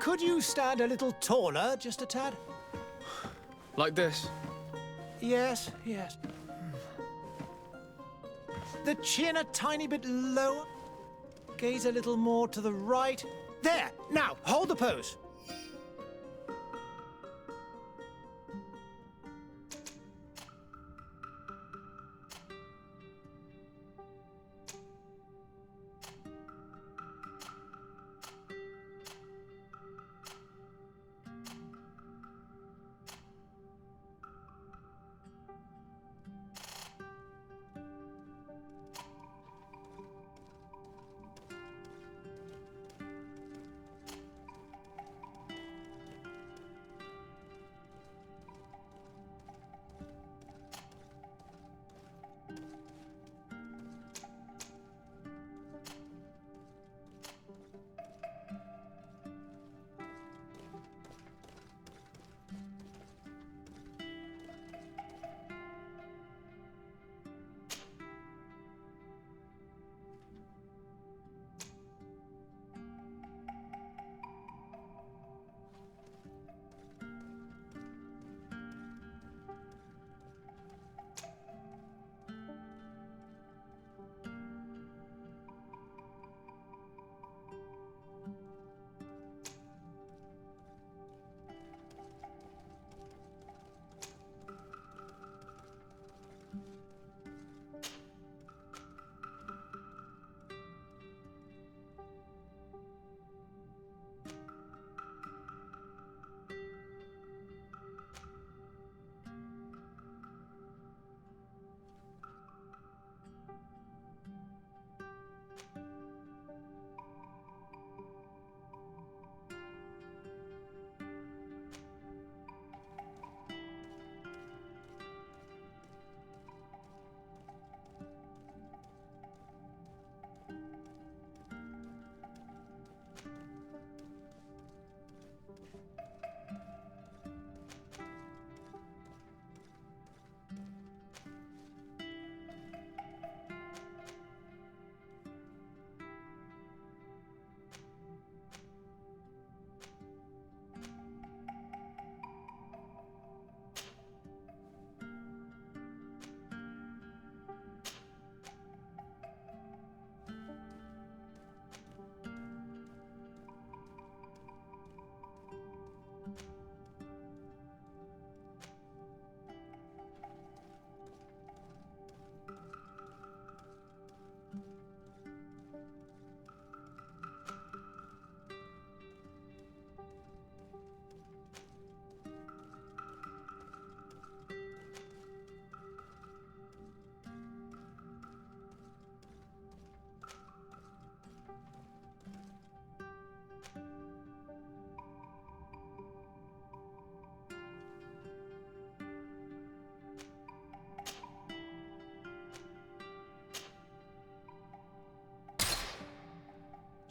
Could you stand a little taller, just a tad? Like this? Yes, yes. The chin a tiny bit lower. Gaze a little more to the right. There! Now, hold the pose.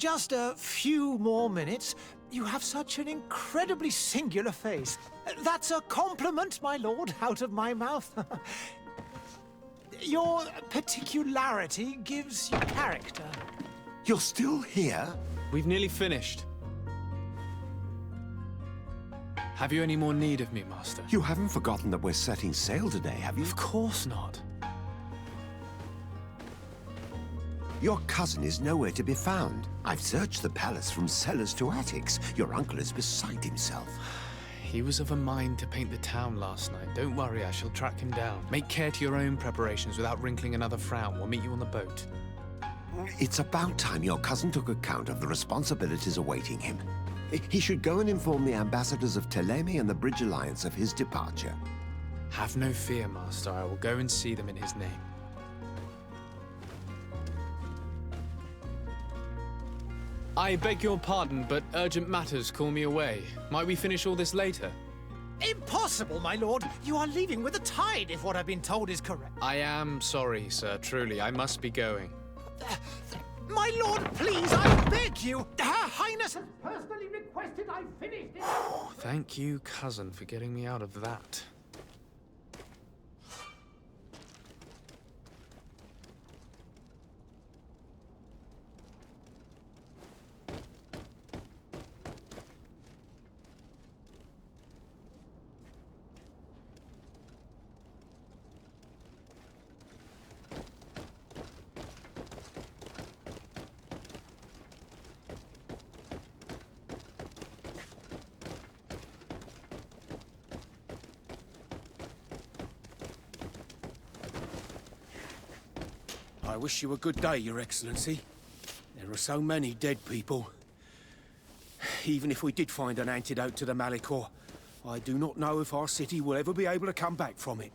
Just a few more minutes. You have such an incredibly singular face. That's a compliment, my lord, out of my mouth. Your particularity gives you character. You're still here? We've nearly finished. Have you any more need of me, Master? You haven't forgotten that we're setting sail today, have you? Of course not. Your cousin is nowhere to be found. I've searched the palace from cellars to attics. Your uncle is beside himself. He was of a mind to paint the town last night. Don't worry, I shall track him down. Make care to your own preparations without wrinkling another frown. We'll meet you on the boat. It's about time your cousin took account of the responsibilities awaiting him. He should go and inform the ambassadors of Ptolemy and the Bridge Alliance of his departure. Have no fear, Master. I will go and see them in his name. I beg your pardon, but urgent matters call me away. Might we finish all this later? Impossible, my lord. You are leaving with the tide, if what I've been told is correct. I am sorry, sir. Truly, I must be going. My lord, please, I beg you. Her Highness has personally requested I finish this. Thank you, cousin, for getting me out of that. I wish you a good day, Your Excellency. There are so many dead people. Even if we did find an antidote to the Malicor, I do not know if our city will ever be able to come back from it.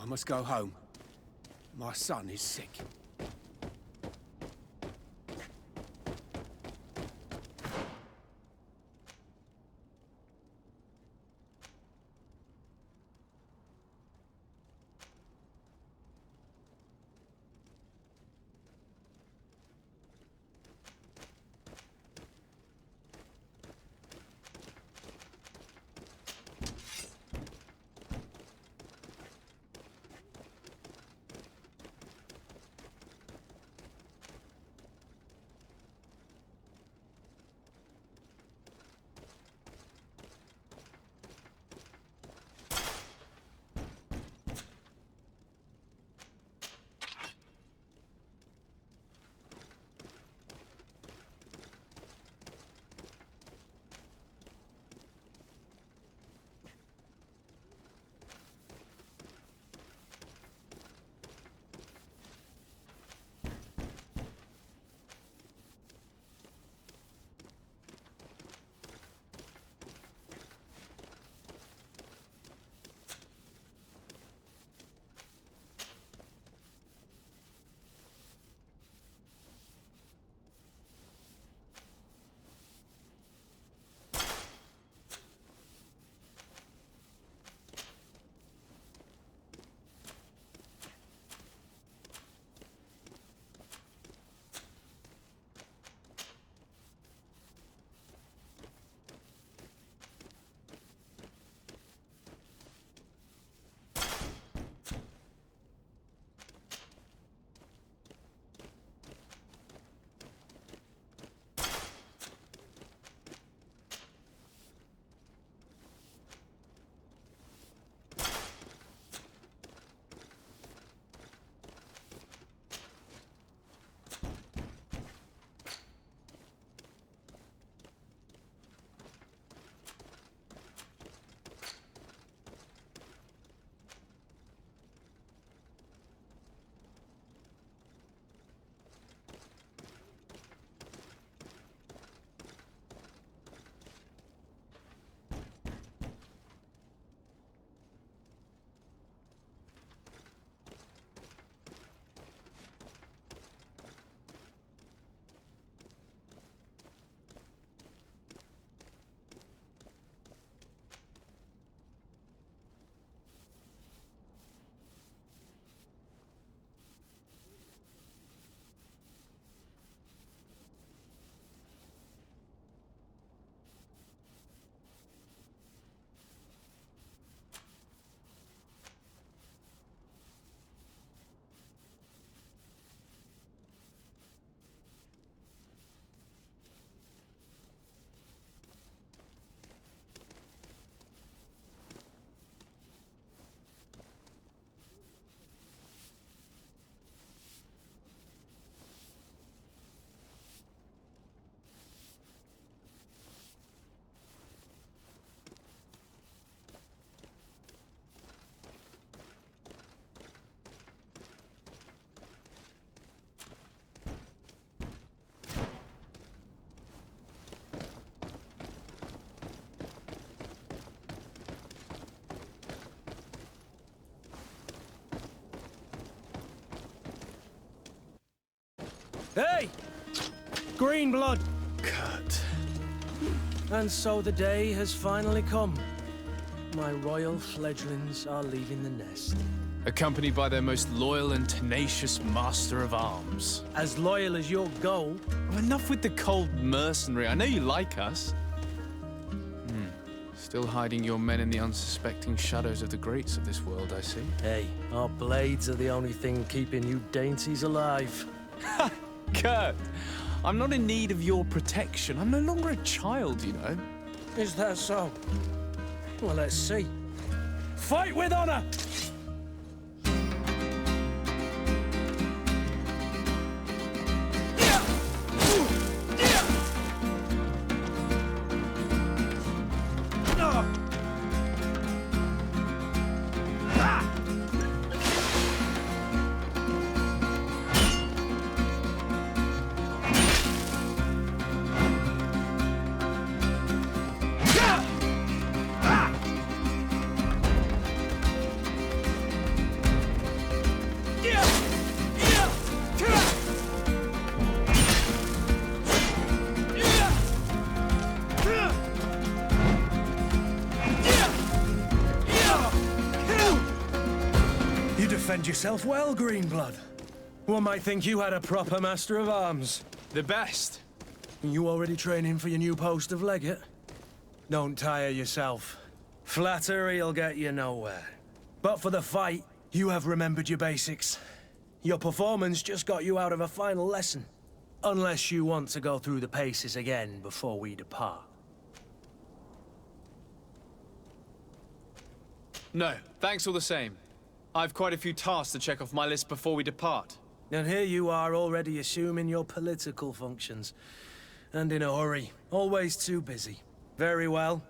I must go home. My son is sick. Hey! Green blood! Kurt. And so the day has finally come. My royal fledglings are leaving the nest. Accompanied by their most loyal and tenacious master of arms. As loyal as your goal. Oh, enough with the cold mercenary. I know you like us. Still hiding your men in the unsuspecting shadows of the greats of this world, I see. Hey, our blades are the only thing keeping you dainties alive. Ha! Kurt! I'm not in need of your protection. I'm no longer a child, you know. Is that so? Well, let's see. Fight with honor! armed yourself well, Greenblood. One might think you had a proper master of arms. The best. You already training for your new post of legate? Don't tire yourself. Flattery'll get you nowhere. But for the fight, you have remembered your basics. Your performance just got you out of a final lesson. Unless you want to go through the paces again before we depart. No, thanks all the same. I've quite a few tasks to check off my list before we depart. And here you are already assuming your political functions. And in a hurry. Always too busy. Very well.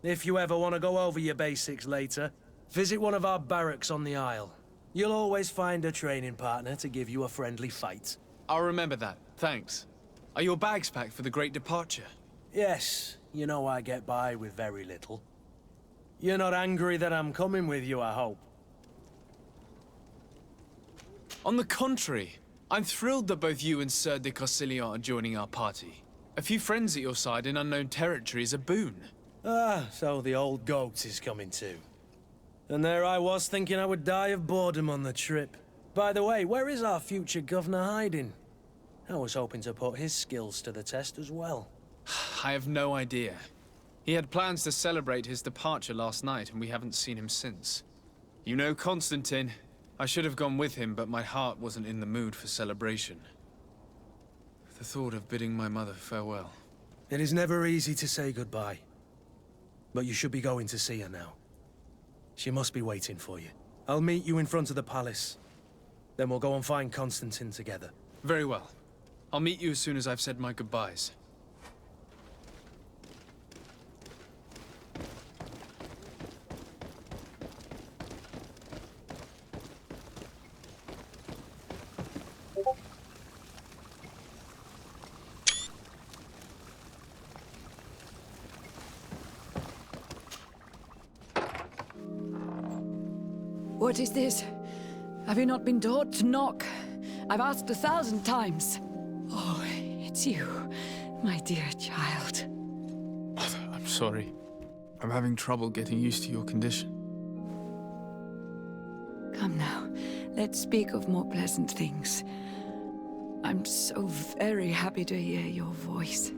If you ever want to go over your basics later, visit one of our barracks on the Isle. You'll always find a training partner to give you a friendly fight. I'll remember that, thanks. Are your bags packed for the great departure? Yes, you know I get by with very little. You're not angry that I'm coming with you, I hope. On the contrary, I'm thrilled that both you and Sir de Corsilion are joining our party. A few friends at your side in unknown territory is a boon. Ah, so the old goat is coming too. And there I was thinking I would die of boredom on the trip. By the way, where is our future governor hiding? I was hoping to put his skills to the test as well. I have no idea. He had plans to celebrate his departure last night, and we haven't seen him since. You know Constantine. I should have gone with him, but my heart wasn't in the mood for celebration. The thought of bidding my mother farewell. It is never easy to say goodbye. But you should be going to see her now. She must be waiting for you. I'll meet you in front of the palace. Then we'll go and find Constantine together. Very well. I'll meet you as soon as I've said my goodbyes. What is this? Have you not been taught to knock? I've asked 1,000 times. Oh, it's you, my dear child. Mother, I'm sorry. I'm having trouble getting used to your condition. Come now, let's speak of more pleasant things. I'm so very happy to hear your voice.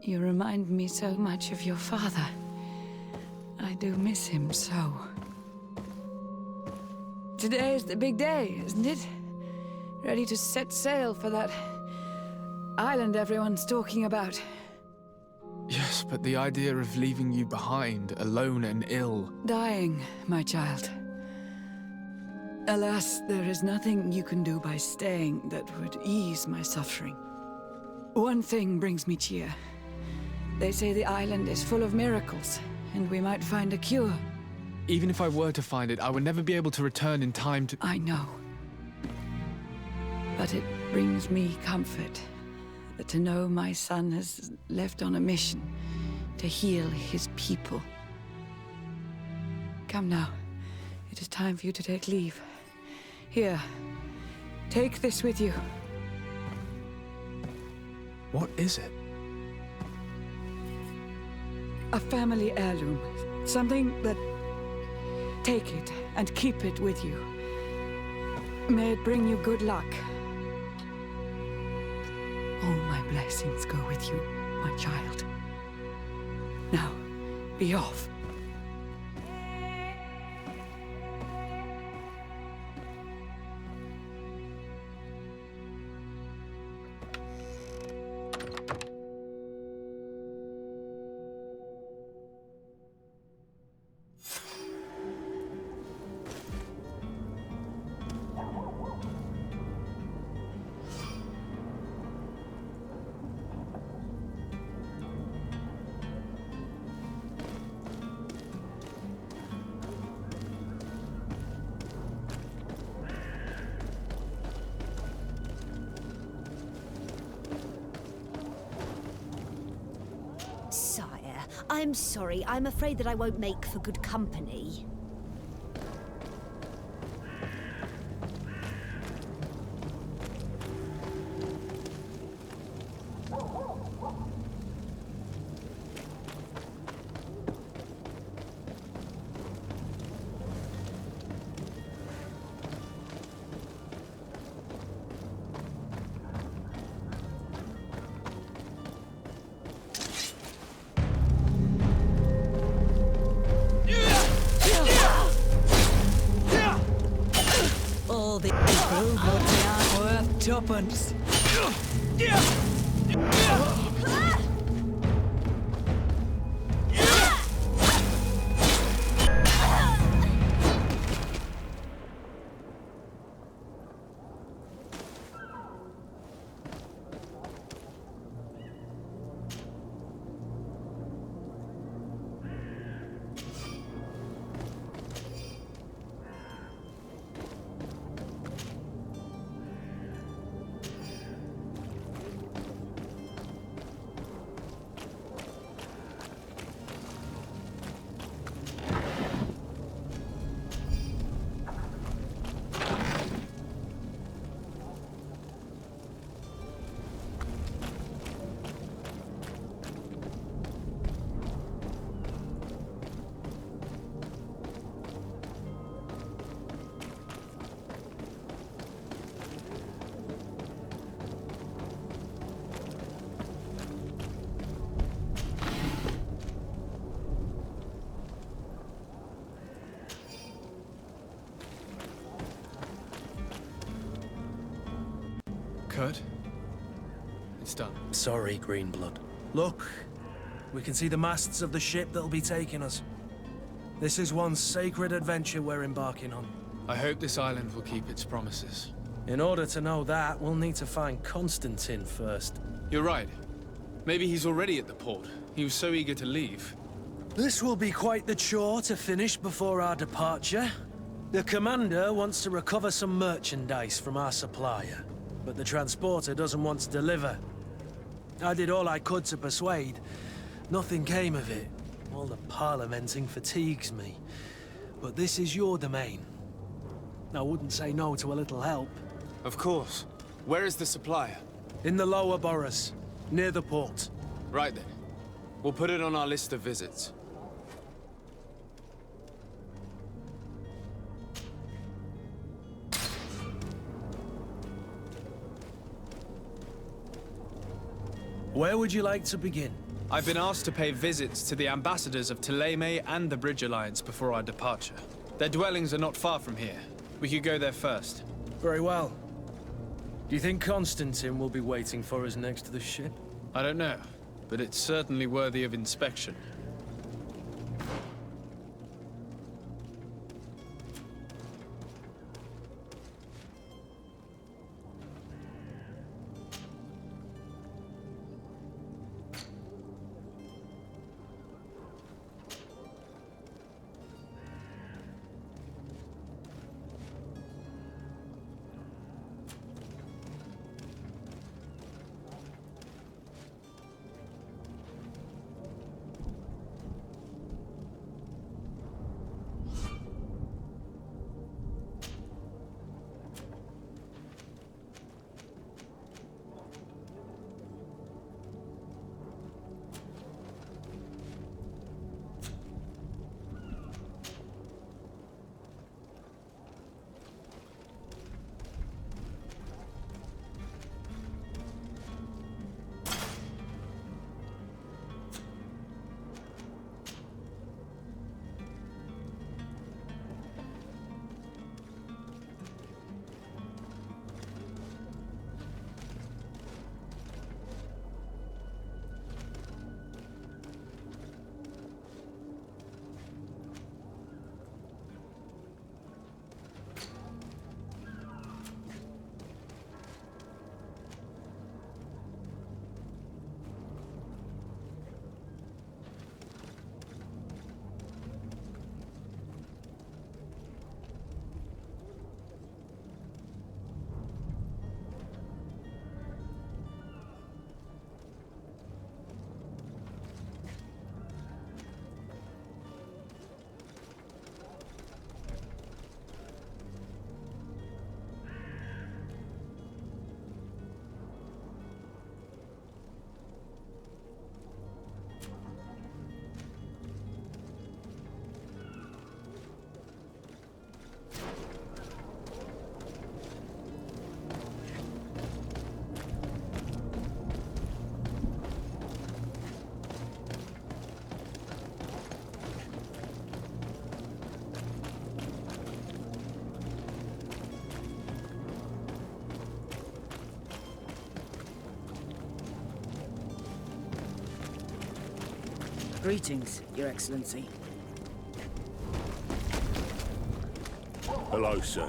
You remind me so much of your father. I do miss him so. Today is the big day, isn't it? Ready to set sail for that island everyone's talking about. Yes, but the idea of leaving you behind, alone and ill... Dying, my child. Alas, there is nothing you can do by staying that would ease my suffering. One thing brings me cheer. They say the island is full of miracles, and we might find a cure. Even if I were to find it, I would never be able to return in time to... I know. But it brings me comfort to know my son has left on a mission to heal his people. Come now. It is time for you to take leave. Here, take this with you. What is it? A family heirloom. Something that... Take it and keep it with you. May it bring you good luck. All my blessings go with you, my child. Now, be off. Sire, I'm sorry. I'm afraid that I won't make for good company. all these people, but they aren't worth tuppence. Kurt? It's done. Sorry, Greenblood. Look, we can see the masts of the ship that'll be taking us. This is one sacred adventure we're embarking on. I hope this island will keep its promises. In order to know that, we'll need to find Constantine first. You're right. Maybe he's already at the port. He was so eager to leave. This will be quite the chore to finish before our departure. The commander wants to recover some merchandise from our supplier, but the transporter doesn't want to deliver. I did all I could to persuade. Nothing came of it. All the parliamenting fatigues me. But this is your domain. I wouldn't say no to a little help. Of course. Where is the supplier? In the lower boroughs, near the port. Right then. We'll put it on our list of visits. Where would you like to begin? I've been asked to pay visits to the ambassadors of Thélème and the Bridge Alliance before our departure. Their dwellings are not far from here. We could go there first. Very well. Do you think Constantine will be waiting for us next to the ship? I don't know, but it's certainly worthy of inspection. Greetings, Your Excellency. Hello, sir.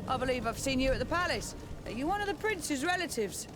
I believe I've seen you at the palace. Are you one of the prince's relatives?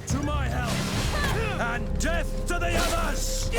To my help! And death to the others!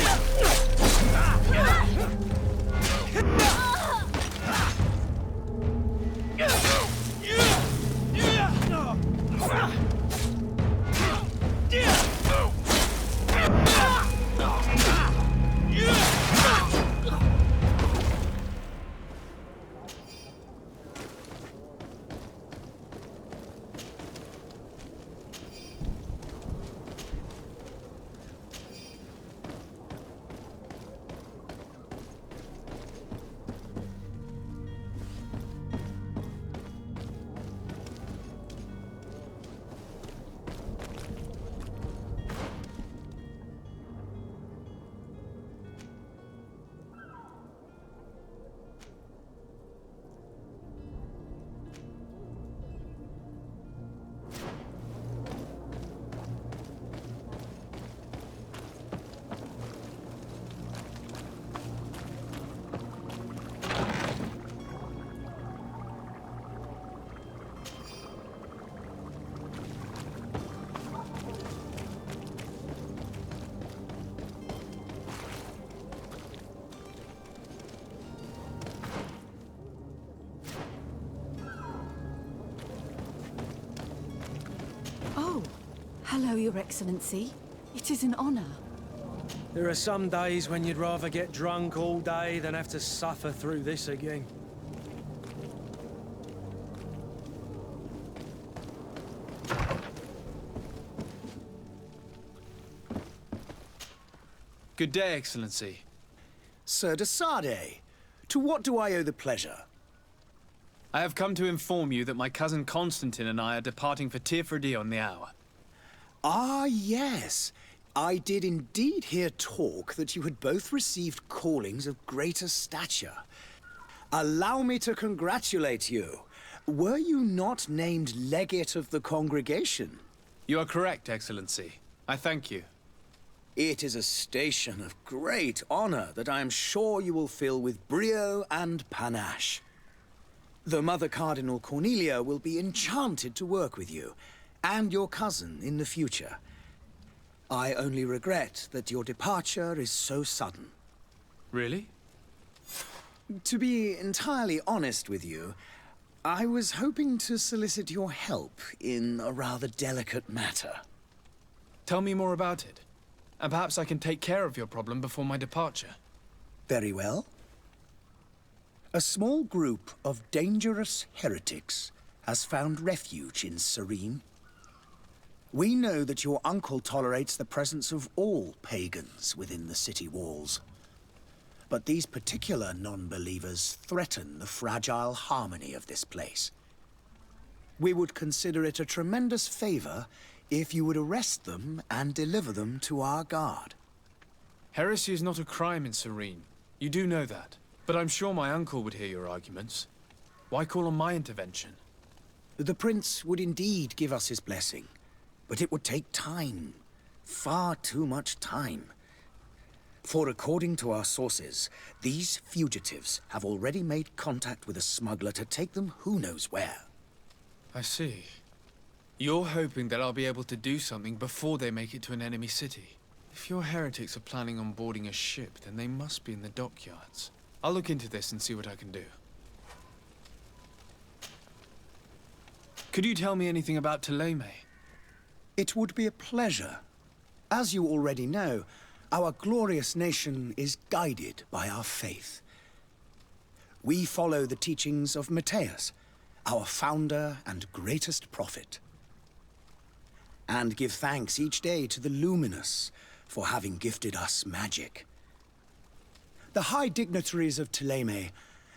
Oh, hello, Your Excellency. It is an honor. There are some days when you'd rather get drunk all day than have to suffer through this again. Good day, Excellency. Sir de Sade, to what do I owe the pleasure? I have come to inform you that my cousin Constantine and I are departing for Tirfredi on the hour. Ah, yes. I did indeed hear talk that you had both received callings of greater stature. Allow me to congratulate you. Were you not named legate of the congregation? You are correct, Excellency. I thank you. It is a station of great honor that I am sure you will fill with brio and panache. The Mother Cardinal Cornelia will be enchanted to work with you, and your cousin in the future. I only regret that your departure is so sudden. Really? To be entirely honest with you, I was hoping to solicit your help in a rather delicate matter. Tell me more about it, and perhaps I can take care of your problem before my departure. Very well. A small group of dangerous heretics has found refuge in Serene. We know that your uncle tolerates the presence of all pagans within the city walls. But these particular non-believers threaten the fragile harmony of this place. We would consider it a tremendous favor if you would arrest them and deliver them to our guard. Heresy is not a crime in Serene. You do know that. But I'm sure my uncle would hear your arguments. Why call on my intervention? The prince would indeed give us his blessing, but it would take time. Far too much time. For according to our sources, these fugitives have already made contact with a smuggler to take them who knows where. I see. You're hoping that I'll be able to do something before they make it to an enemy city. If your heretics are planning on boarding a ship, then they must be in the dockyards. I'll look into this and see what I can do. Could you tell me anything about Thélème? It would be a pleasure. As you already know, our glorious nation is guided by our faith. We follow the teachings of Matthias, our founder and greatest prophet, and give thanks each day to the Luminous for having gifted us magic. The high dignitaries of Thélème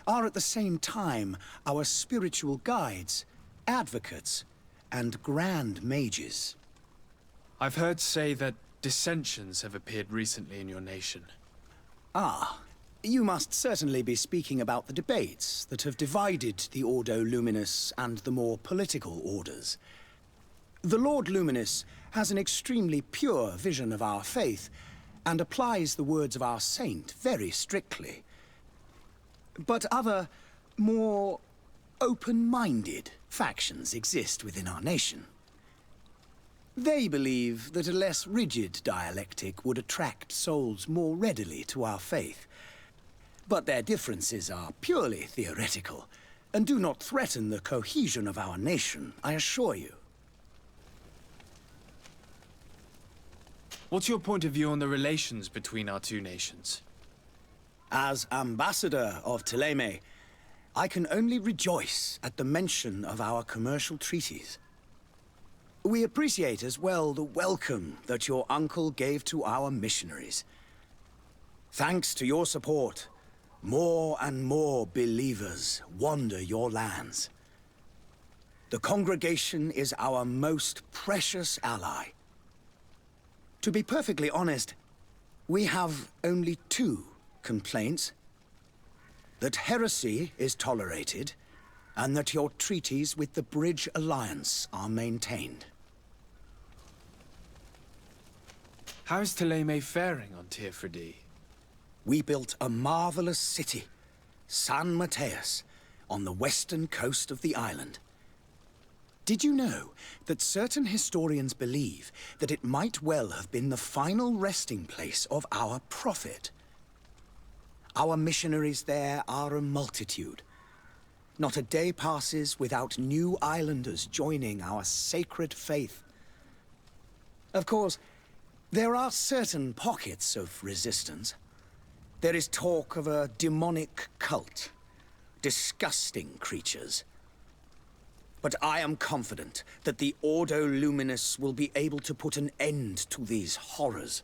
are at the same time our spiritual guides, advocates, and grand mages. I've heard say that dissensions have appeared recently in your nation. Ah, you must certainly be speaking about the debates that have divided the Ordo Luminous and the more political orders. The Lord Luminous has an extremely pure vision of our faith, and applies the words of our saint very strictly. But other, more open-minded factions exist within our nation. They believe that a less rigid dialectic would attract souls more readily to our faith. But their differences are purely theoretical, and do not threaten the cohesion of our nation, I assure you. What's your point of view on the relations between our two nations? As ambassador of Thélème, I can only rejoice at the mention of our commercial treaties. We appreciate as well the welcome that your uncle gave to our missionaries. Thanks to your support, more and more believers wander your lands. The congregation is our most precious ally. To be perfectly honest, we have only two complaints. That heresy is tolerated, and that your treaties with the Bridge Alliance are maintained. How is Thélème faring on Teofridi? We built a marvelous city, San Matthias, on the western coast of the island. Did you know that certain historians believe that it might well have been the final resting place of our prophet? Our missionaries there are a multitude. Not a day passes without new islanders joining our sacred faith. Of course, there are certain pockets of resistance. There is talk of a demonic cult, disgusting creatures. But I am confident that the Ordo Luminous will be able to put an end to these horrors.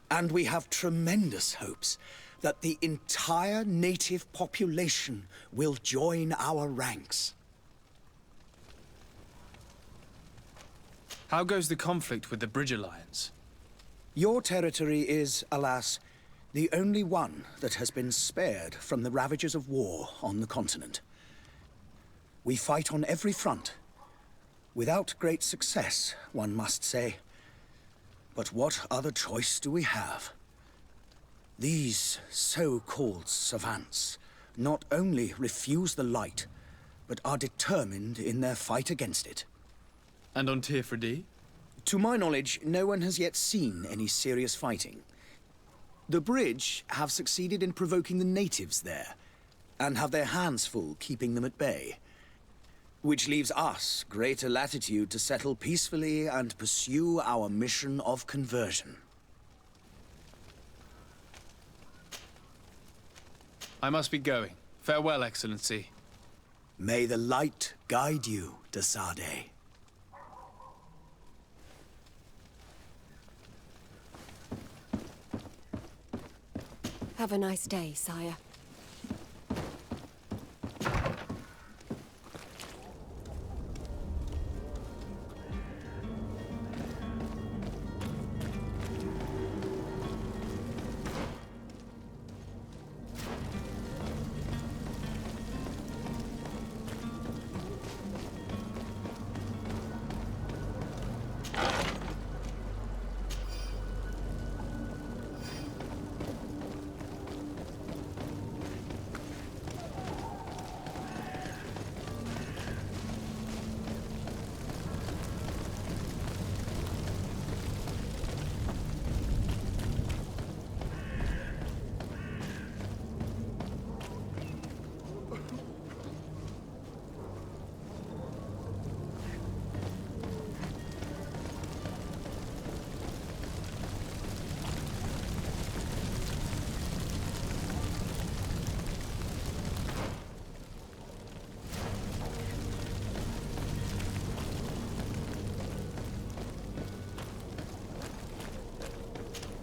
And we have tremendous hopes that the entire native population will join our ranks. How goes the conflict with the Bridge Alliance? Your territory is, alas, the only one that has been spared from the ravages of war on the continent. We fight on every front. Without great success, one must say. But what other choice do we have? These so-called savants not only refuse the light, but are determined in their fight against it. And on Teofridi? To my knowledge, no one has yet seen any serious fighting. The Bridge have succeeded in provoking the natives there, and have their hands full keeping them at bay. Which leaves us greater latitude to settle peacefully and pursue our mission of conversion. I must be going. Farewell, Excellency. May the light guide you, de Sade. Have a nice day, sire.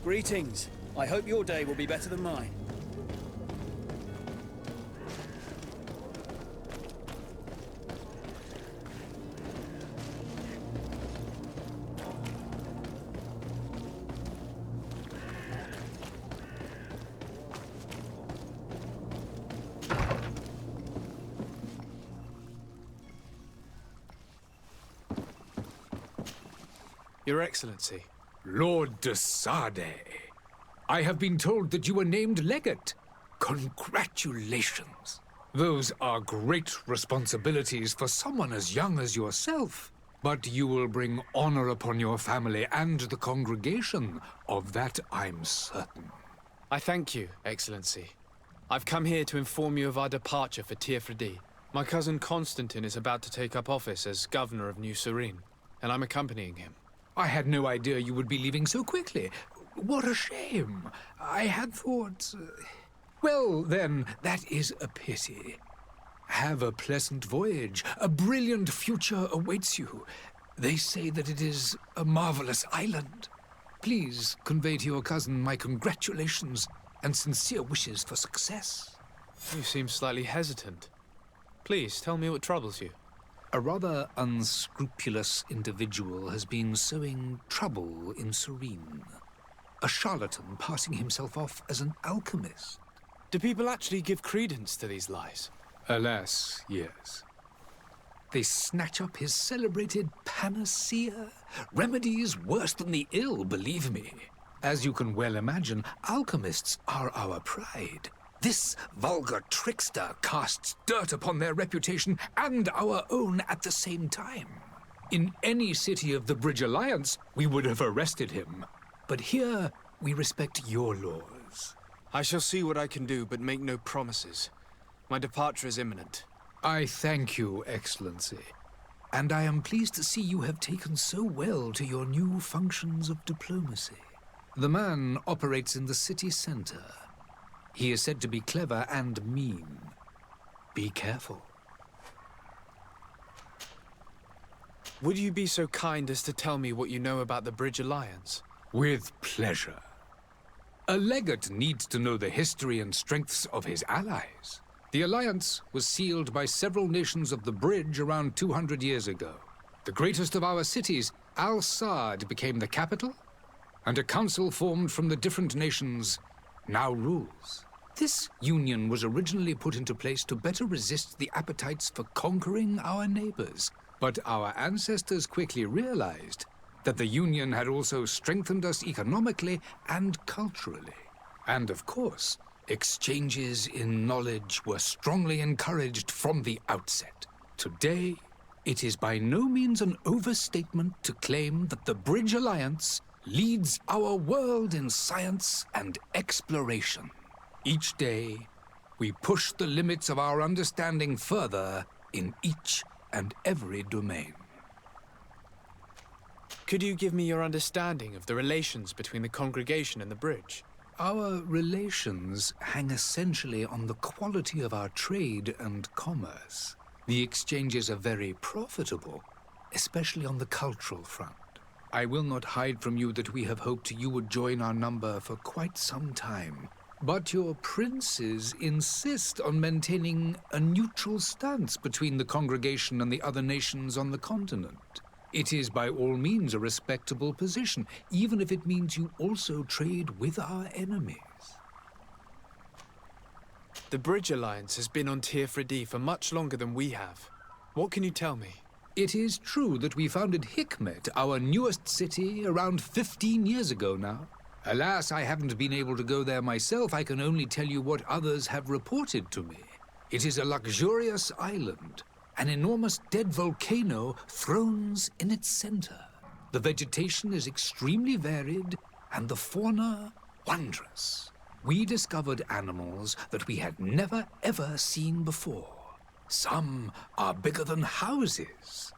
Greetings. I hope your day will be better than mine. Your Excellency. Lord de Sade, I have been told that you were named legate. Congratulations. Those are great responsibilities for someone as young as yourself. But you will bring honor upon your family and the congregation. Of that I'm certain. I thank you, Excellency. I've come here to inform you of our departure for Tirfredi. My cousin Constantine is about to take up office as governor of New Serene, and I'm accompanying him. I had no idea you would be leaving so quickly. What a shame. I had thought... Well, then, that is a pity. Have a pleasant voyage. A brilliant future awaits you. They say that it is a marvelous island. Please convey to your cousin my congratulations and sincere wishes for success. You seem slightly hesitant. Please, tell me what troubles you. A rather unscrupulous individual has been sowing trouble in Serene. A charlatan passing himself off as an alchemist. Do people actually give credence to these lies? Alas, yes. They snatch up his celebrated panacea. Remedies worse than the ill, believe me. As you can well imagine, alchemists are our pride. This vulgar trickster casts dirt upon their reputation and our own at the same time. In any city of the Bridge Alliance, we would have arrested him. But here, we respect your laws. I shall see what I can do, but make no promises. My departure is imminent. I thank you, Excellency. And I am pleased to see you have taken so well to your new functions of diplomacy. The man operates in the city center. He is said to be clever and mean. Be careful. Would you be so kind as to tell me what you know about the Bridge Alliance? With pleasure. A legate needs to know the history and strengths of his allies. The alliance was sealed by several nations of the Bridge around 200 years ago. The greatest of our cities, Al-Sad, became the capital, and a council formed from the different nations now rules. This union was originally put into place to better resist the appetites for conquering our neighbors. But our ancestors quickly realized that the union had also strengthened us economically and culturally. And of course, exchanges in knowledge were strongly encouraged from the outset. Today, it is by no means an overstatement to claim that the Bridge Alliance leads our world in science and exploration. Each day, We push the limits of our understanding further in each and every domain. Could you give me your understanding of the relations between the congregation and the bridge? Our relations hang essentially on the quality of our trade and commerce. The exchanges are very profitable, especially on the cultural front. I will not hide from you that we have hoped you would join our number for quite some time. But your princes insist on maintaining a neutral stance between the congregation and the other nations on the continent. It is by all means a respectable position, even if it means you also trade with our enemies. The Bridge Alliance has been on Tir-Fredi for much longer than we have. What can you tell me? It is true that we founded Hikmet, our newest city, around 15 years ago now. Alas, I haven't been able to go there myself. I can only tell you what others have reported to me. It is a luxurious island. An enormous dead volcano thrones in its center. The vegetation is extremely varied, and the fauna wondrous. We discovered animals that we had never ever seen before. Some are bigger than houses.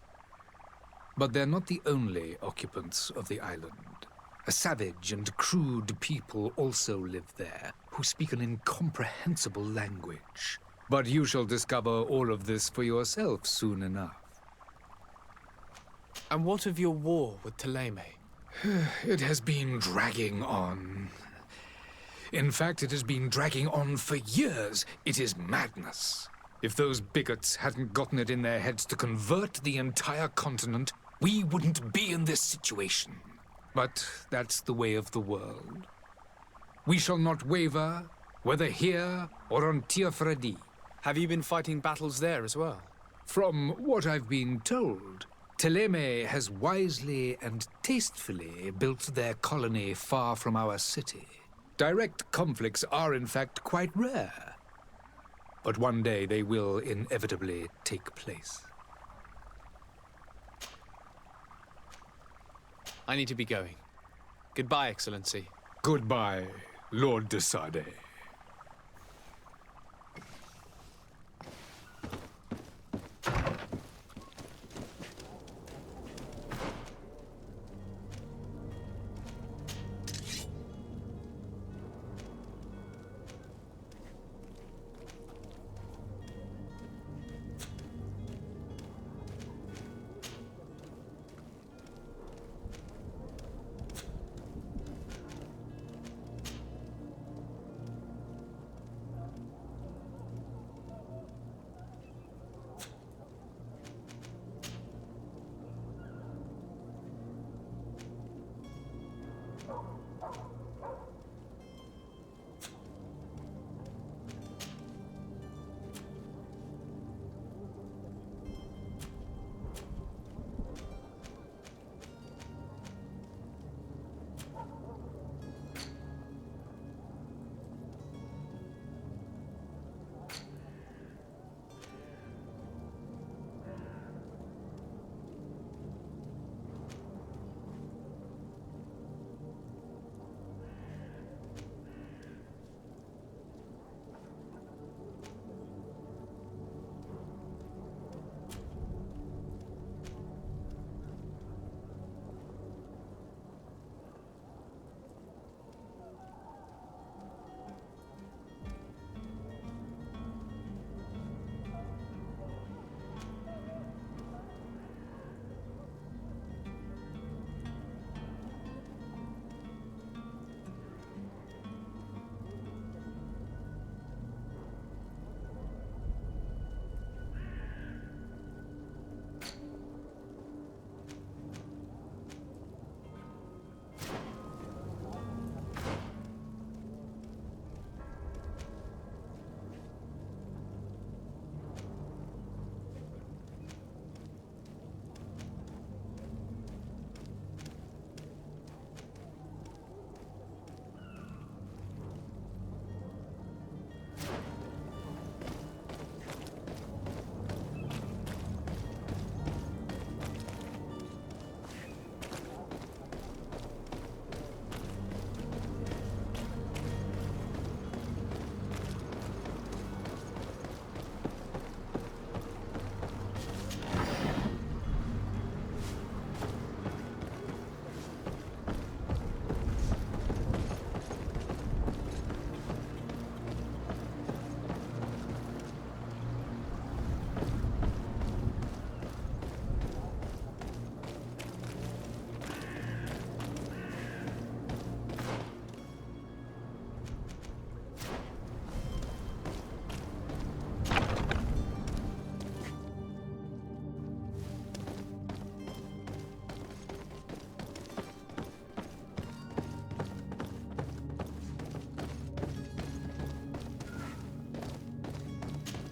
But they're not the only occupants of the island. A savage and crude people also live there, who speak an incomprehensible language. But you shall discover all of this for yourself soon enough. And what of your war with Thélème? It has been dragging on. In fact, it has been dragging on for years. It is madness. If those bigots hadn't gotten it in their heads to convert the entire continent, we wouldn't be in this situation. But that's the way of the world. We shall not waver, whether here or on Tir-Fredi. Have you been fighting battles there as well? From what I've been told, Thélème has wisely and tastefully built their colony far from our city. Direct conflicts are in fact quite rare. But one day they will inevitably take place. I need to be going. Goodbye, Excellency. Goodbye, Lord de Sade.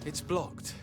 It's blocked.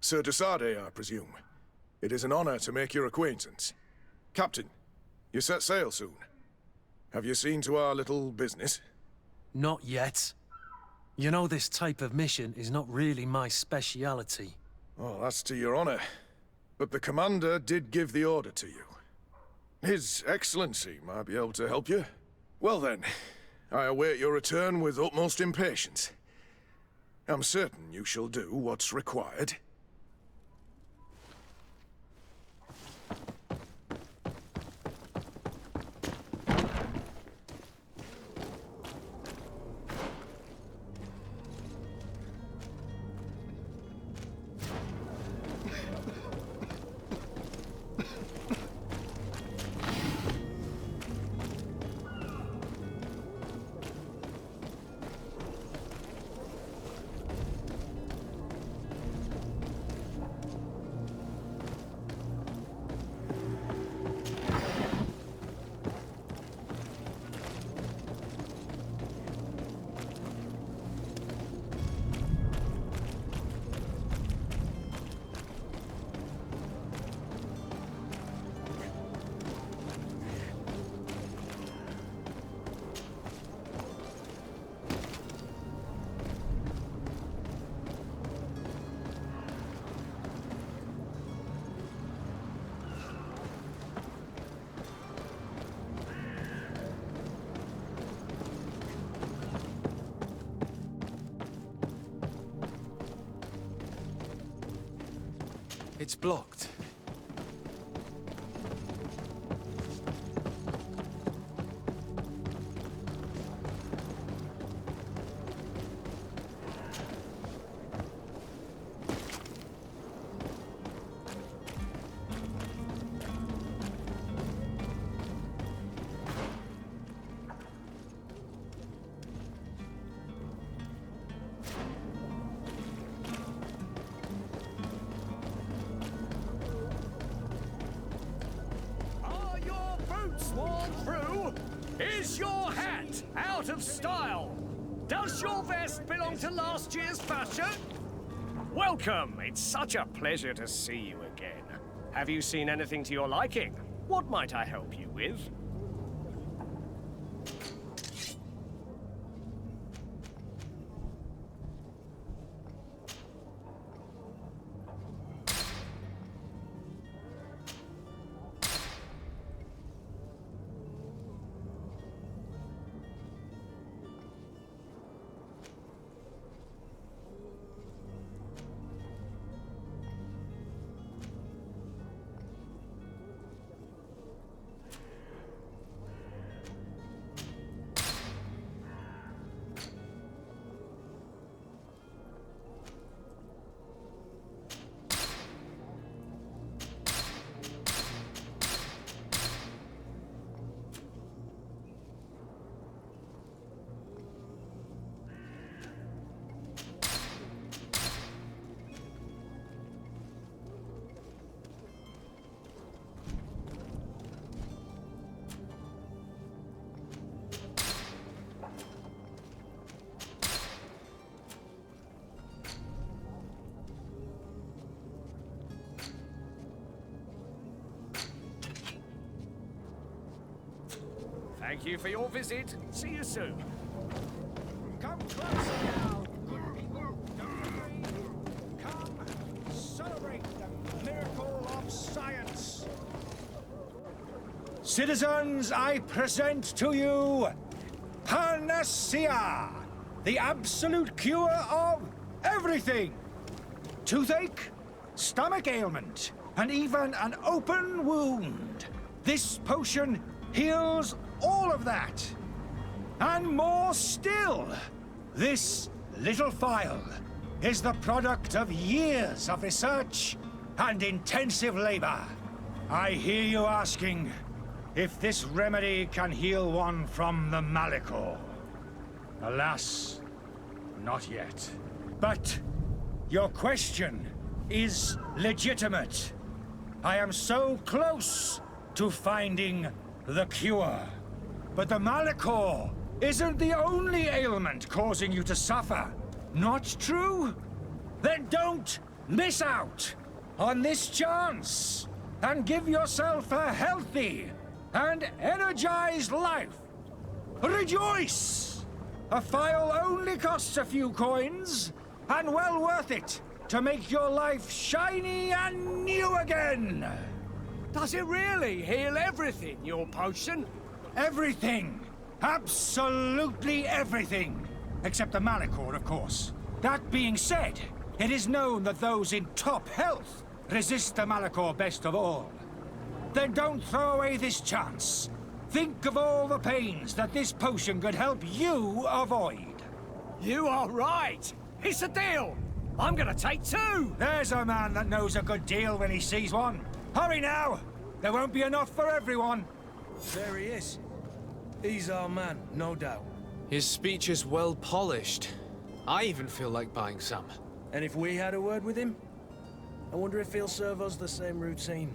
Sir de Sardet, I presume. It is an honor to make your acquaintance. Captain, you set sail soon. Have you seen to our little business? Not yet. You know, this type of mission is not really my speciality. Oh, that's to your honor. But the commander did give the order to you. His Excellency might be able to help you. Well then, I await your return with utmost impatience. I'm certain you shall do what's required. It's blocked. Worn through? Is your hat out of style? Does your vest belong to last year's fashion? Welcome. It's such a pleasure to see you again. Have you seen anything to your liking? What might I help you with? Thank you for your visit. See you soon. Come closer now, good people. Don't worry. Come and celebrate the miracle of science. Citizens, I present to you Panacea, the absolute cure of everything. Toothache, stomach ailment, and even an open wound. This potion heals all of that. And more still. This little phial is the product of years of research and intensive labor. I hear you asking if this remedy can heal one from the Malichor. Alas, not yet. But your question is legitimate. I am so close to finding the cure. But the Malichor isn't the only ailment causing you to suffer. Not true? Then don't miss out on this chance and give yourself a healthy and energized life. Rejoice! A phial only costs a few coins, and well worth it to make your life shiny and new again. Does it really heal everything, your potion? Everything. Absolutely everything. Except the Malichor, of course. That being said, it is known that those in top health resist the Malichor best of all. Then don't throw away this chance. Think of all the pains that this potion could help you avoid. You are right. It's a deal. I'm gonna take two. There's a man that knows a good deal when he sees one. Hurry now. There won't be enough for everyone. There he is. He's our man, no doubt. His speech is well polished. I even feel like buying some. And if we had a word with him? I wonder if he'll serve us the same routine.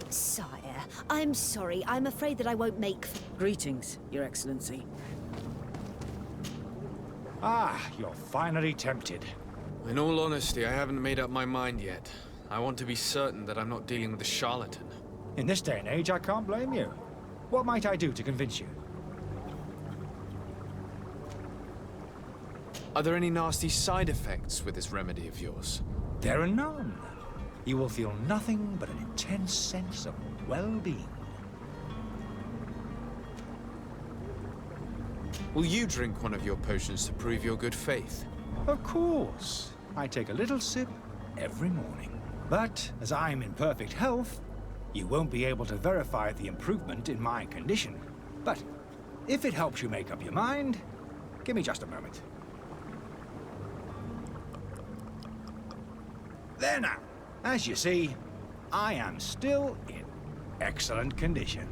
Sire, I'm sorry. I'm afraid that I won't make... Greetings, Your Excellency. Ah, you're finally tempted. In all honesty, I haven't made up my mind yet. I want to be certain that I'm not dealing with a charlatan. In this day and age, I can't blame you. What might I do to convince you? Are there any nasty side effects with this remedy of yours? There are none. You will feel nothing but an intense sense of well-being. Will you drink one of your potions to prove your good faith? Of course. I take a little sip every morning. But as I'm in perfect health, you won't be able to verify the improvement in my condition. But if it helps you make up your mind, give me just a moment. There now. As you see, I am still in excellent condition.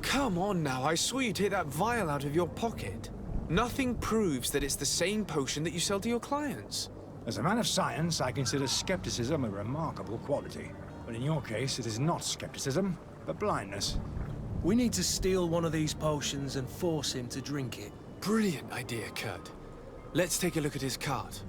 Come on now, I saw you take that vial out of your pocket. Nothing proves that it's the same potion that you sell to your clients. As a man of science, I consider skepticism a remarkable quality. But in your case, it is not skepticism, but blindness. We need to steal one of these potions and force him to drink it. Brilliant idea, Kurt. Let's take a look at his cart.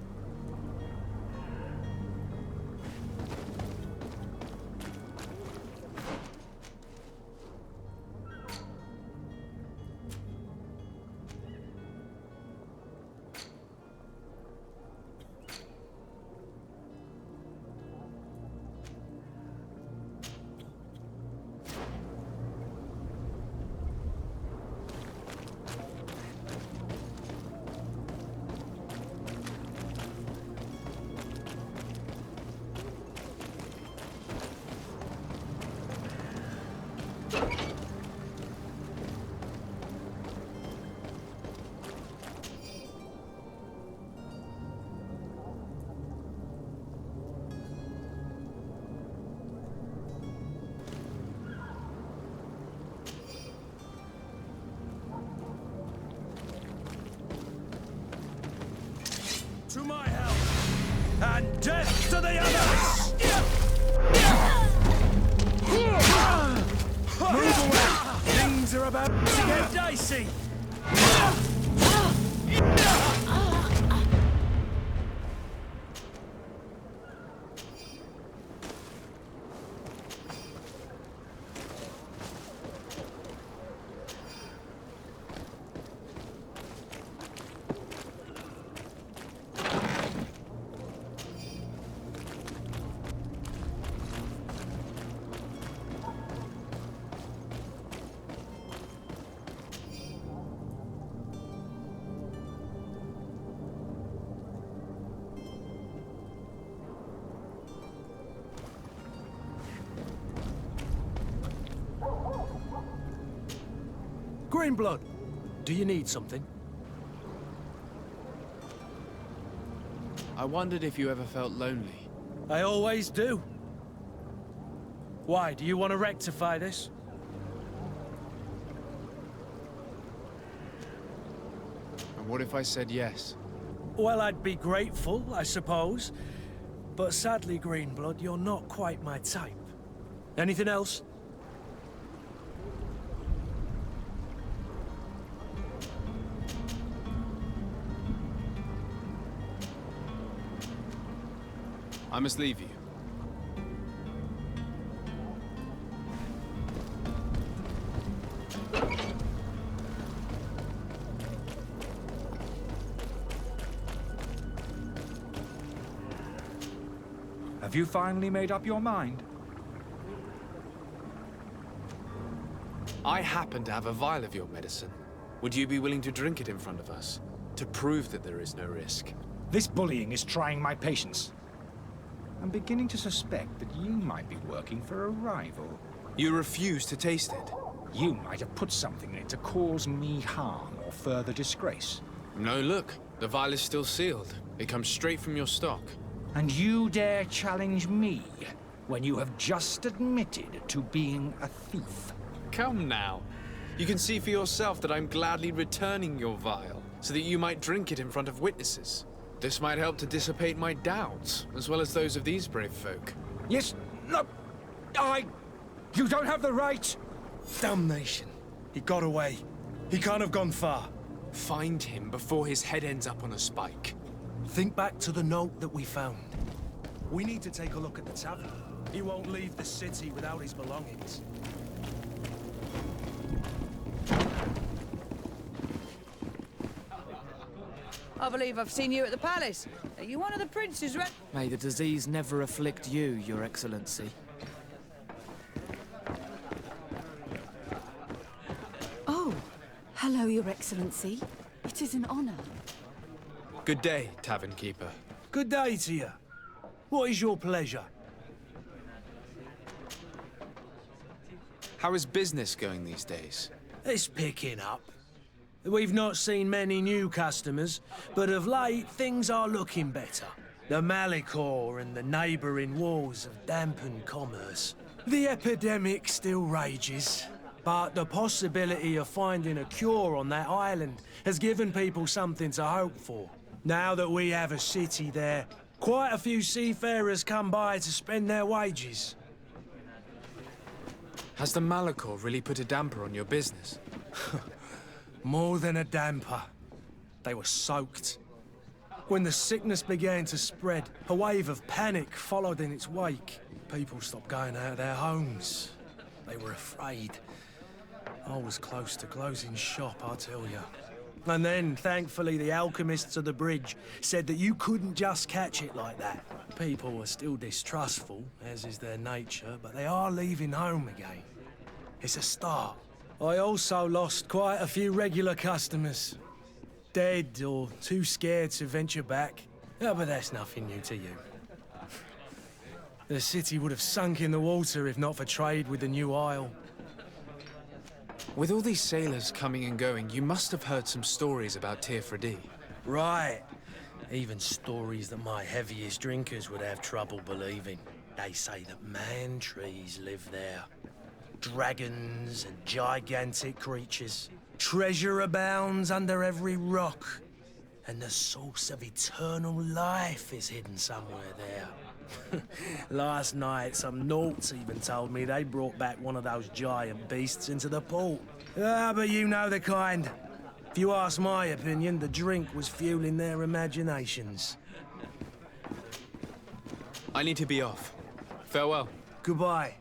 To my help! And death to the others! Move away! Things are about to get dicey! Greenblood, do you need something? I wondered if you ever felt lonely. I always do. Why, do you want to rectify this? And what if I said yes? Well, I'd be grateful, I suppose. But sadly, Greenblood, you're not quite my type. Anything else? I must leave you. Have you finally made up your mind? I happen to have a vial of your medicine. Would you be willing to drink it in front of us? To prove that there is no risk? This bullying is trying my patience. I'm beginning to suspect that you might be working for a rival. You refuse to taste it? You might have put something in it to cause me harm or further disgrace. No, look. The vial is still sealed. It comes straight from your stock. And you dare challenge me when you have just admitted to being a thief? Come now. You can see for yourself that I'm gladly returning your vial, so that you might drink it in front of witnesses. This might help to dissipate my doubts, as well as those of these brave folk. Yes, no, you don't have the right! Damnation. He got away. He can't have gone far. Find him before his head ends up on a spike. Think back to the note that we found. We need to take a look at the tavern. He won't leave the city without his belongings. I believe I've seen you at the palace. Are you one of the princes? May the disease never afflict you, Your Excellency. Oh, hello, Your Excellency. It is an honor. Good day, tavern keeper. Good day to you. What is your pleasure? How is business going these days? It's picking up. We've not seen many new customers, but of late things are looking better. The Malicor and the neighbouring wars have dampened commerce. The epidemic still rages, but the possibility of finding a cure on that island has given people something to hope for. Now that we have a city there, quite a few seafarers come by to spend their wages. Has the Malicor really put a damper on your business? More than a damper. They were soaked. When the sickness began to spread, a wave of panic followed in its wake. People stopped going out of their homes. They were afraid. I was close to closing shop, I tell you. And then, thankfully, the alchemists of the bridge said that you couldn't just catch it like that. People are still distrustful, as is their nature, but they are leaving home again. It's a start. I also lost quite a few regular customers. Dead or too scared to venture back. Oh, but that's nothing new to you. The city would have sunk in the water if not for trade with the new isle. With all these sailors coming and going, you must have heard some stories about Tirfredi. Right. Even stories that my heaviest drinkers would have trouble believing. They say that man-trees live there. Dragons and gigantic creatures. Treasure abounds under every rock. And the source of eternal life is hidden somewhere there. Last night, some Nauts even told me they brought back one of those giant beasts into the port. Ah, but you know the kind. If you ask my opinion, the drink was fueling their imaginations. I need to be off. Farewell. Goodbye.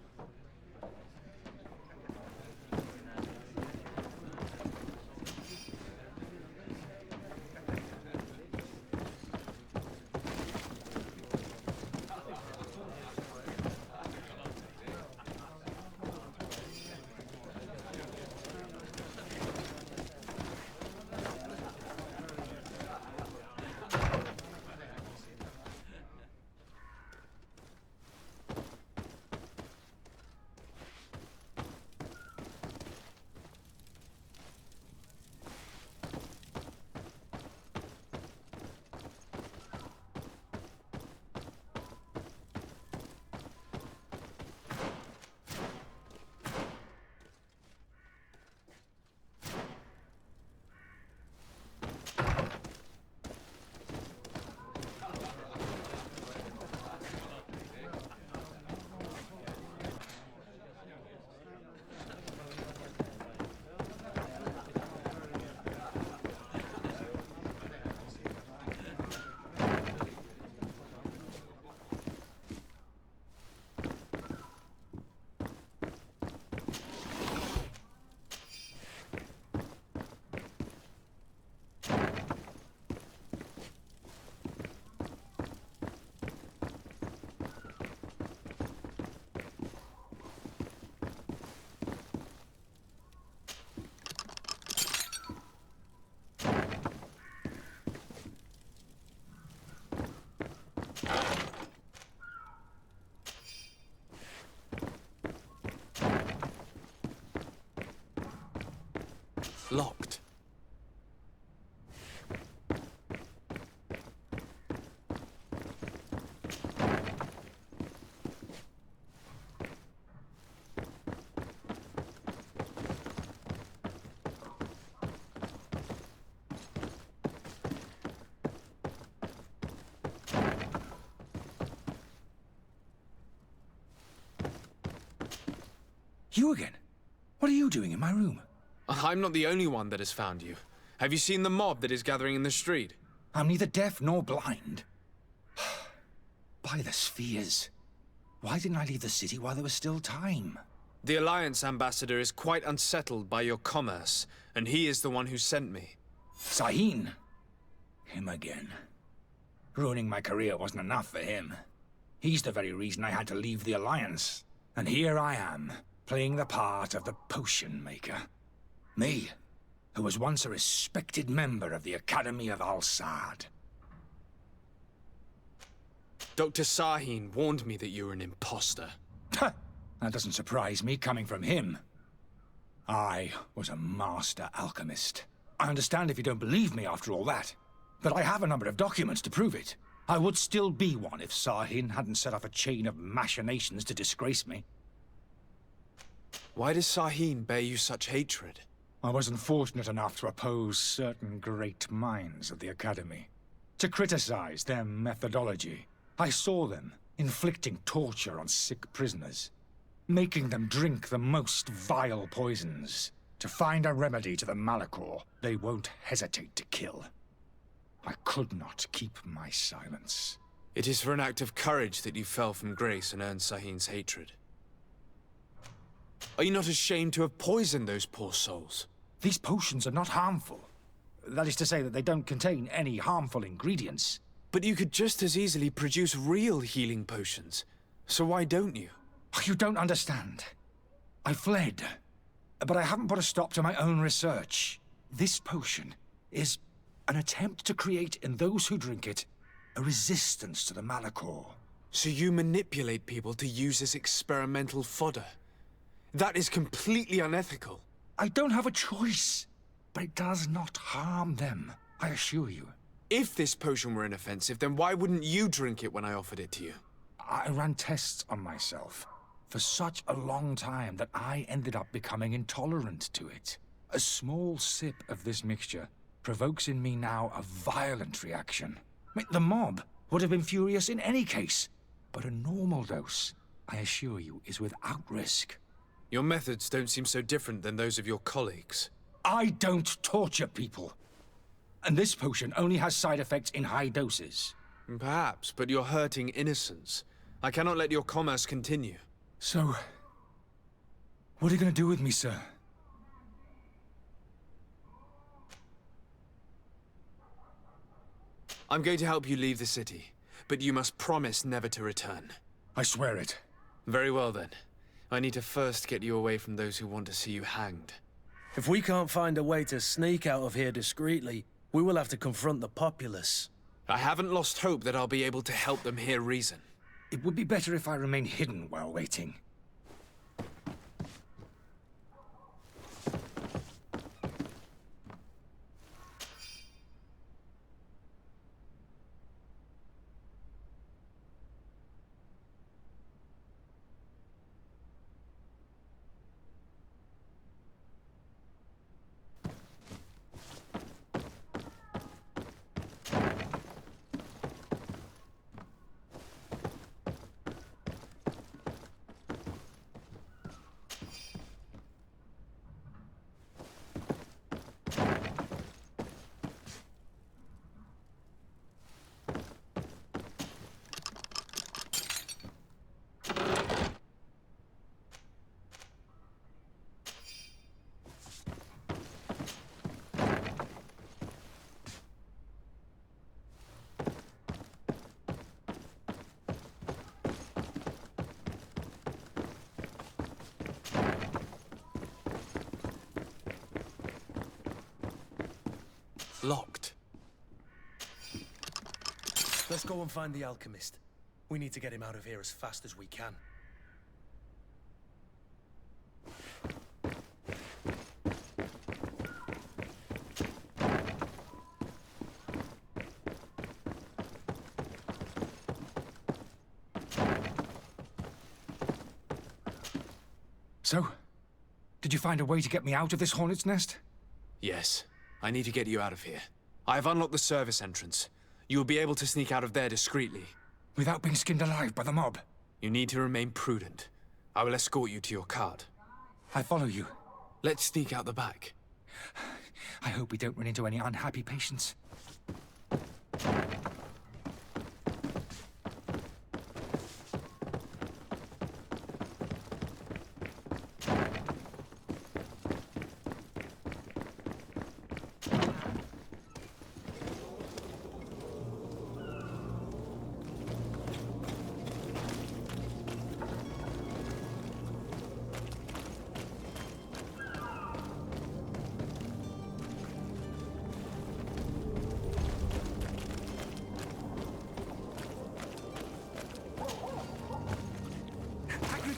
Locked. You again? What are you doing in my room? I'm not the only one that has found you. Have you seen the mob that is gathering in the street? I'm neither deaf nor blind. By the spheres. Why didn't I leave the city while there was still time? The Alliance ambassador is quite unsettled by your commerce, and he is the one who sent me. Sahin? Him again. Ruining my career wasn't enough for him. He's the very reason I had to leave the Alliance. And here I am, playing the part of the potion maker. Me, who was once a respected member of the Academy of Al-Sad. Dr. Sahin warned me that you were an imposter. That doesn't surprise me, coming from him. I was a master alchemist. I understand if you don't believe me after all that, but I have a number of documents to prove it. I would still be one if Sahin hadn't set off a chain of machinations to disgrace me. Why does Sahin bear you such hatred? I wasn't fortunate enough to oppose certain great minds of the Academy. To criticize their methodology. I saw them inflicting torture on sick prisoners. Making them drink the most vile poisons. To find a remedy to the Malachor they won't hesitate to kill. I could not keep my silence. It is for an act of courage that you fell from grace and earned Sahin's hatred. Are you not ashamed to have poisoned those poor souls? These potions are not harmful. That is to say that they don't contain any harmful ingredients. But you could just as easily produce real healing potions. So why don't you? You don't understand. I fled. But I haven't put a stop to my own research. This potion is an attempt to create in those who drink it a resistance to the Malachor. So you manipulate people to use as experimental fodder? That is completely unethical. I don't have a choice, but it does not harm them, I assure you. If this potion were inoffensive, then why wouldn't you drink it when I offered it to you? I ran tests on myself for such a long time that I ended up becoming intolerant to it. A small sip of this mixture provokes in me now a violent reaction. The mob would have been furious in any case, but a normal dose, I assure you, is without risk. Your methods don't seem so different than those of your colleagues. I don't torture people. And this potion only has side effects in high doses. Perhaps, but you're hurting innocents. I cannot let your commerce continue. So, what are you going to do with me, sir? I'm going to help you leave the city, but you must promise never to return. I swear it. Very well then. I need to first get you away from those who want to see you hanged. If we can't find a way to sneak out of here discreetly, we will have to confront the populace. I haven't lost hope that I'll be able to help them hear reason. It would be better if I remain hidden while waiting. Locked. Let's go and find the alchemist. We need to get him out of here as fast as we can. So? Did you find a way to get me out of this hornet's nest? Yes. I need to get you out of here. I have unlocked the service entrance. You will be able to sneak out of there discreetly. Without being skinned alive by the mob? You need to remain prudent. I will escort you to your cart. I follow you. Let's sneak out the back. I hope we don't run into any unhappy patients.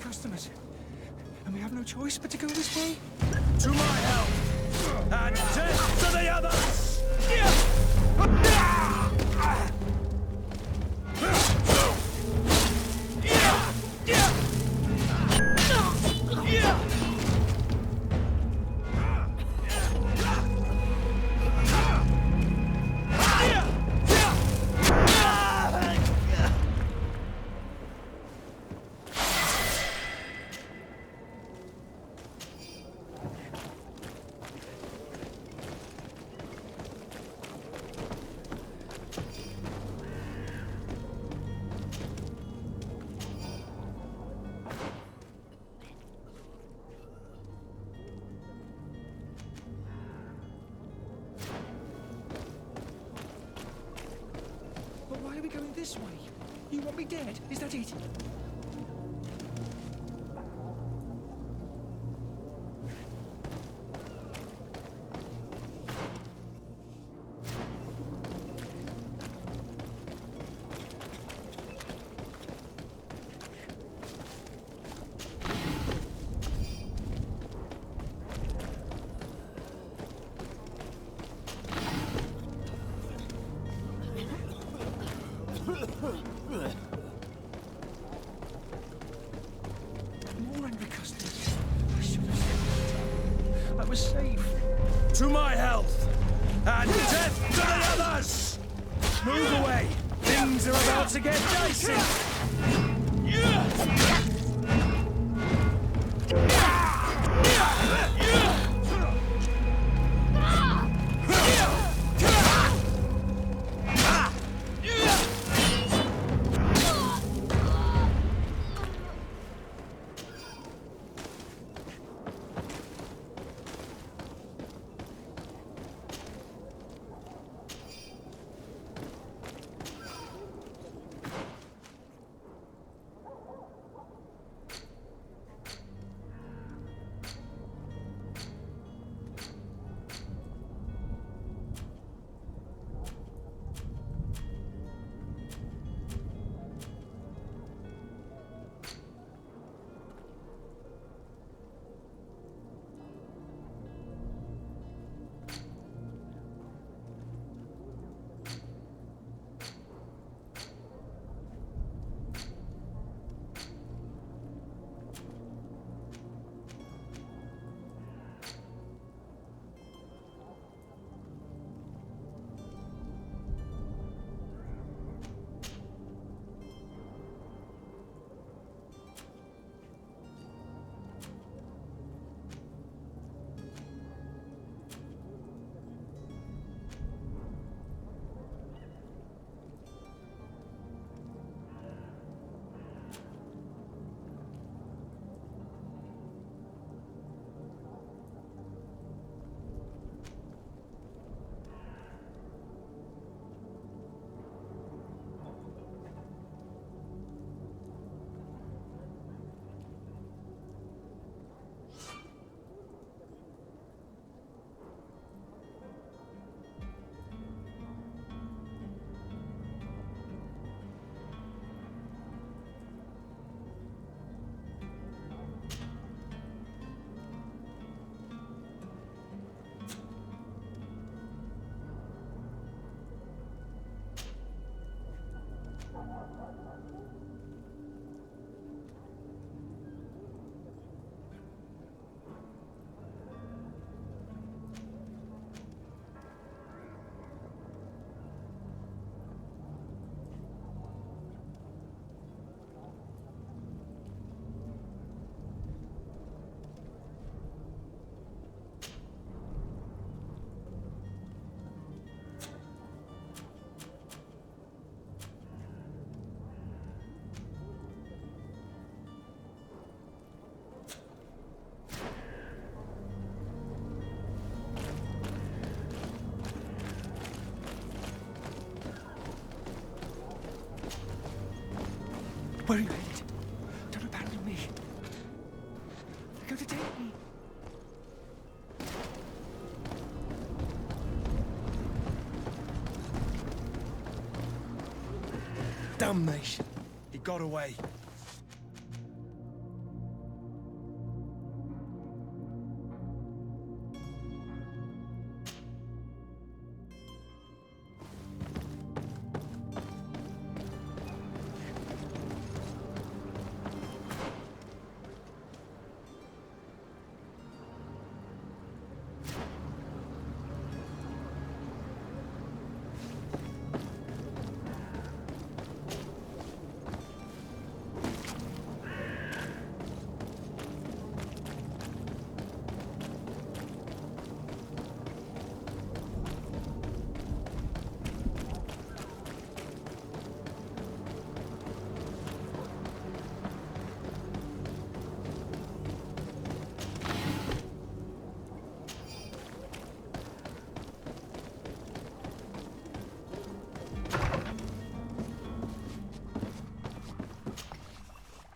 Customers. And we have no choice but to go this way? To my help! And death to the others! But why are we going this way? You want me dead? Is that it? More angry customers. I should have stayed. I was safe. To my health! And death to the others! Move away! Things are about to get dicey! Where are you headed? Don't abandon me. They're going to take me. Damnation! He got away.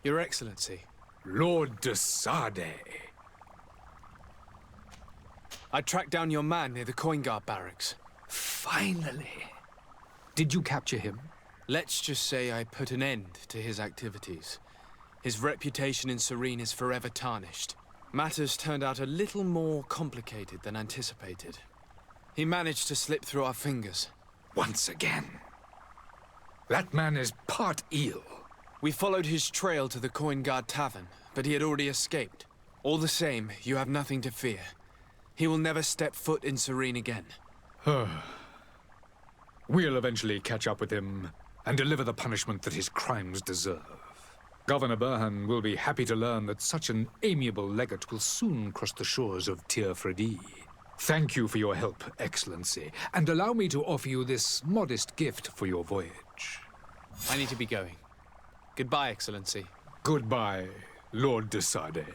Your Excellency. Lord de Sade. I tracked down your man near the Coin Guard barracks. Finally. Did you capture him? Let's just say I put an end to his activities. His reputation in Serene is forever tarnished. Matters turned out a little more complicated than anticipated. He managed to slip through our fingers. Once again. That man is part eel. We followed his trail to the Coin Guard Tavern, but he had already escaped. All the same, you have nothing to fear. He will never step foot in Serene again. We'll eventually catch up with him and deliver the punishment that his crimes deserve. Governor Burhan will be happy to learn that such an amiable legate will soon cross the shores of Tir Fredi. Thank you for your help, Excellency, and allow me to offer you this modest gift for your voyage. I need to be going. Goodbye, Excellency. Goodbye, Lord de Sade.